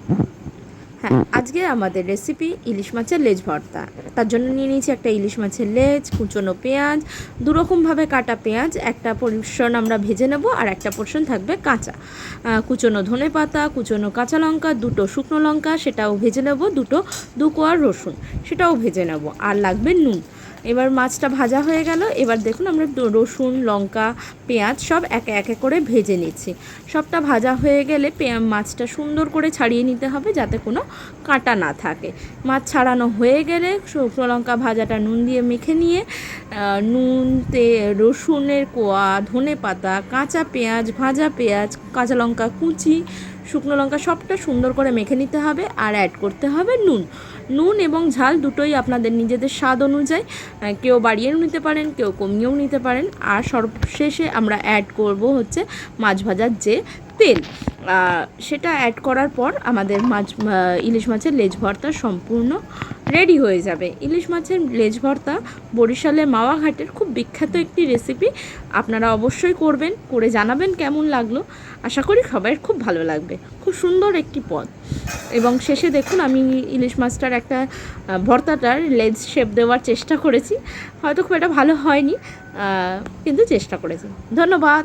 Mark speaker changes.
Speaker 1: হ্যাঁ, আজকে আমাদের রেসিপি ইলিশ মাছের লেজ ভর্তা। তার জন্য নিয়ে নিয়েছি একটা ইলিশ মাছের লেজ, কুচনো পেঁয়াজ, দুরকমভাবে কাটা পেঁয়াজ, একটা পোর্শন আমরা ভেজে নেব আর একটা পোর্শন থাকবে কাঁচা। কুচনো ধনে পাতা, কুচনো কাঁচা লঙ্কা, দুটো শুকনো লঙ্কা সেটাও ভেজে নেব, দু কোয়া রসুন সেটাও ভেজে নেব, আর লাগবে নুন। এবার মাছটা ভাজা হয়ে গেল। এবার দেখুন আমরা রসুন, লঙ্কা, পেঁয়াজ সব একে একে করে ভেজে নিচ্ছি। সবটা ভাজা হয়ে গেলে মাছটা সুন্দর করে ছাড়িয়ে নিতে হবে যাতে কোনো কাঁটা না থাকে। মাছ ছাড়ানো হয়ে গেলে শুকনো লঙ্কা ভাজাটা নুন দিয়ে মেখে নিয়ে নুন, রসুনের কোয়া, ধনে পাতা, কাঁচা পেঁয়াজ, ভাজা পেঁয়াজ, কাঁচা লঙ্কা কুচি, শুকনো লঙ্কা সবটা সুন্দর করে মেখে নিতে হবে। আর অ্যাড করতে হবে নুন এবং ঝাল দুটোই আপনাদের নিজেদের স্বাদ অনুযায়ী, কেউ বাড়িয়েও নিতে পারেন, কেউ কমিয়েও নিতে পারেন। আর সর্বশেষে আমরা অ্যাড করব হচ্ছে মাছ ভাজার যে তেল, সেটা অ্যাড করার পর আমাদের ইলিশ মাছের লেজ ভর্তা সম্পূর্ণ রেডি হয়ে যাবে। ইলিশ মাছের লেজ ভর্তা বরিশালের মাওয়া ঘাটের খুব বিখ্যাত একটি রেসিপি। আপনারা অবশ্যই করবেন, করে জানাবেন কেমন লাগলো। আশা করি সবাই খুব ভালো লাগবে। খুব সুন্দর একটি পদ। এবং শেষে দেখুন আমি ইলিশ মাছটার একটা ভর্তাটার লেজ শেপ দেওয়ার চেষ্টা করেছি। হয়তো খুব একটা ভালো হয়নি, কিন্তু চেষ্টা করেছি। ধন্যবাদ।